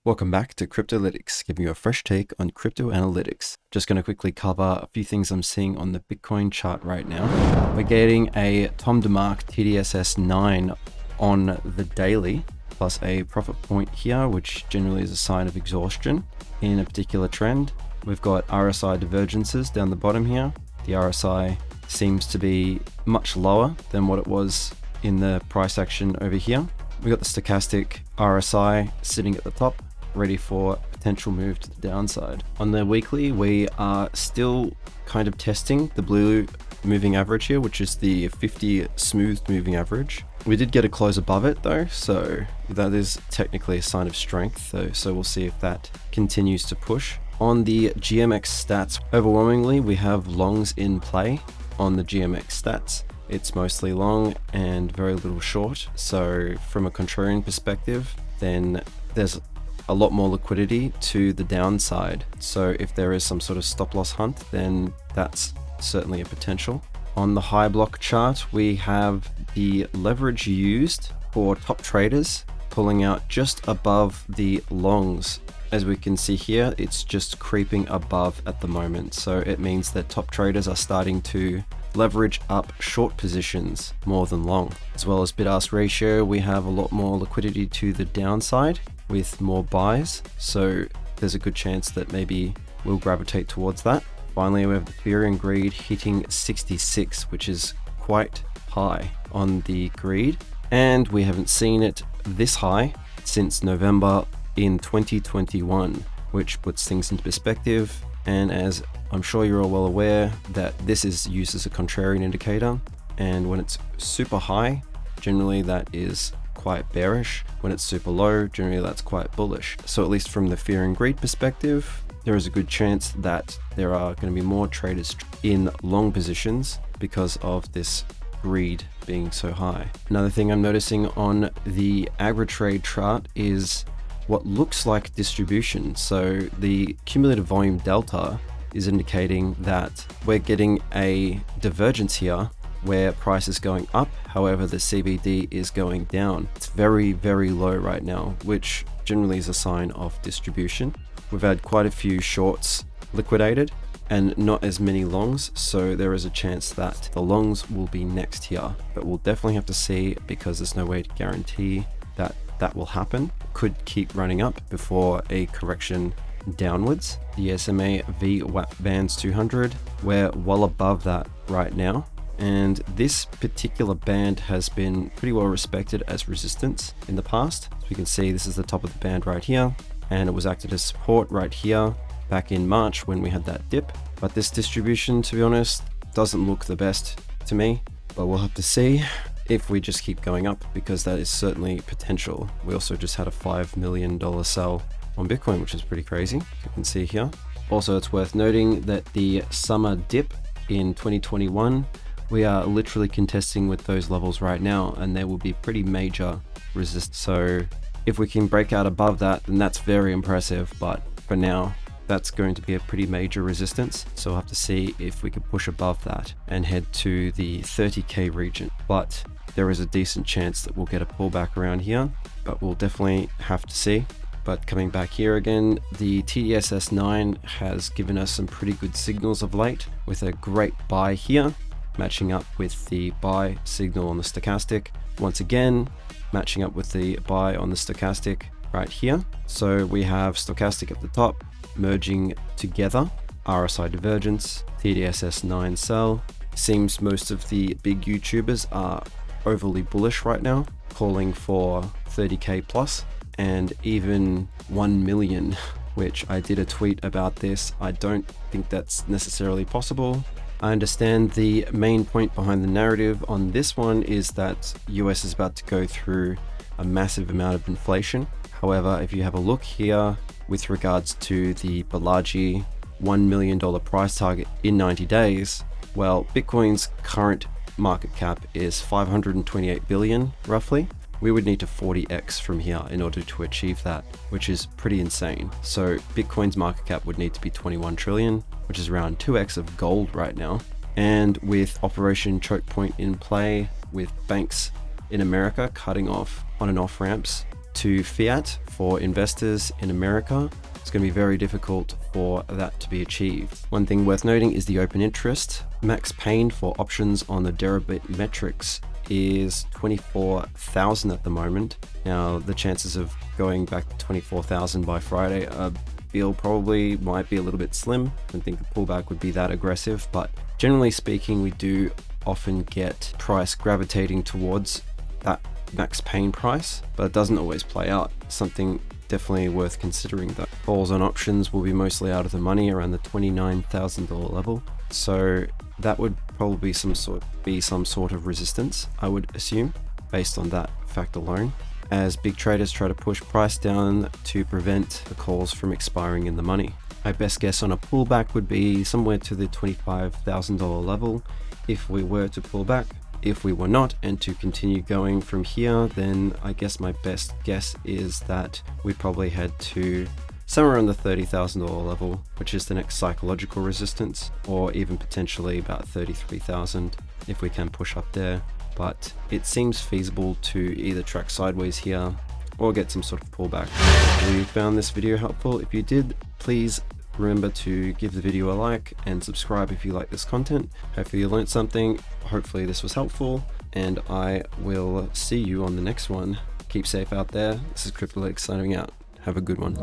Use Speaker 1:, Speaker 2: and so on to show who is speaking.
Speaker 1: Welcome back to Cryptolytics, giving you a fresh take on crypto analytics. Just going to quickly cover a few things I'm seeing on the Bitcoin chart right now. We're getting a Tom Demark TDSS 9 on the daily, plus a profit point here, which generally is a sign of exhaustion in a particular trend. We've got RSI divergences down the bottom here. The RSI seems to be much lower than what it was in the price action over here. We got the stochastic RSI sitting at the top, ready for potential move to the downside. On the weekly, we are still kind of testing the blue moving average here, which is the 50 smooth moving average. We did get a close above it though, so that is technically a sign of strength though, so we'll see if that continues to push. On the GMX stats, overwhelmingly we have longs in play on the GMX stats. It's mostly long and very little short, so from a contrarian perspective, then there's a lot more liquidity to the downside. So if there is some sort of stop loss hunt, then that's certainly a potential. On the high block chart, we have the leverage used for top traders pulling out just above the longs. As we can see here, it's just creeping above at the moment. So it means that top traders are starting to leverage up short positions more than long. As well as bid-ask ratio, we have a lot more liquidity to the downside with more buys, so there's a good chance that maybe we'll gravitate towards that. Finally, we have the fear and greed hitting 66, which is quite high on the greed, and we haven't seen it this high since November in 2021, which puts things into perspective. And as I'm sure you're all well aware, that this is used as a contrarian indicator, and when it's super high, generally that is quite bearish. When it's super low, generally that's quite bullish. So at least from the fear and greed perspective, there is a good chance that there are going to be more traders in long positions because of this greed being so high. Another thing I'm noticing on the Agritrade chart is what looks like distribution. So the cumulative volume delta is indicating that we're getting a divergence here where price is going up, however the CBD is going down. It's very, very low right now, which generally is a sign of distribution. We've had quite a few shorts liquidated and not as many longs, so there is a chance that the longs will be next here, but we'll definitely have to see because there's no way to guarantee that that will happen. Could keep running up before a correction downwards. The SMA VWAP200, we're well above that right now. And this particular band has been pretty well respected as resistance in the past. So we can see this is the top of the band right here, and it was acted as support right here back in March when we had that dip. But this distribution, to be honest, doesn't look the best to me, but we'll have to see if we just keep going up, because that is certainly potential. We also just had a $5 million sell on Bitcoin, which is pretty crazy, as you can see here. Also, it's worth noting that the summer dip in 2021, we are literally contesting with those levels right now, and there will be pretty major resist. So if we can break out above that, then that's very impressive. But for now, that's going to be a pretty major resistance. So we'll have to see if we can push above that and head to the 30K region. But there is a decent chance that we'll get a pullback around here, but we'll definitely have to see. But coming back here again, the TDSS 9 has given us some pretty good signals of late, with a great buy here, matching up with the buy signal on the stochastic. Once again, matching up with the buy on the stochastic right here. So we have stochastic at the top, merging together, RSI divergence, TDSS 9 sell. Seems most of the big YouTubers are overly bullish right now, calling for 30K plus and even 1 million, which I did a tweet about this. I don't think that's necessarily possible. I understand the main point behind the narrative on this one is that US is about to go through a massive amount of inflation. However, if you have a look here with regards to the Bollinger $1 million price target in 90 days, well, Bitcoin's current market cap is 528 billion roughly. We would need to 40x from here in order to achieve that, which is pretty insane. So Bitcoin's market cap would need to be 21 trillion, which is around 2x of gold right now. And with Operation Choke Point in play, with banks in America cutting off on and off ramps to fiat for investors in America, it's going to be very difficult for that to be achieved. One thing worth noting is the open interest. Max pain for options on the Deribit metrics is 24,000 at the moment. Now, the chances of going back to 24,000 by Friday probably might be a little bit slim. I don't think the pullback would be that aggressive, but generally speaking, we do often get price gravitating towards that max pain price, but it doesn't always play out. Something definitely worth considering though. Calls on options will be mostly out of the money around the $29,000 level, so that would probably be some sort of resistance, I would assume, based on that fact alone, as big traders try to push price down to prevent the calls from expiring in the money. My best guess on a pullback would be somewhere to the $25,000 level if we were to pull back. If we were not, and to continue going from here, then I guess my best guess is that we'd probably head to somewhere on the $30,000 level, which is the next psychological resistance, or even potentially about 33,000 if we can push up there. But it seems feasible to either track sideways here or get some sort of pullback. If you found this video helpful, if you did, please remember to give the video a like and subscribe if you like this content. Hopefully you learned something. Hopefully this was helpful, and I will see you on the next one. Keep safe out there. This is Cryptolytics signing out. Have a good one.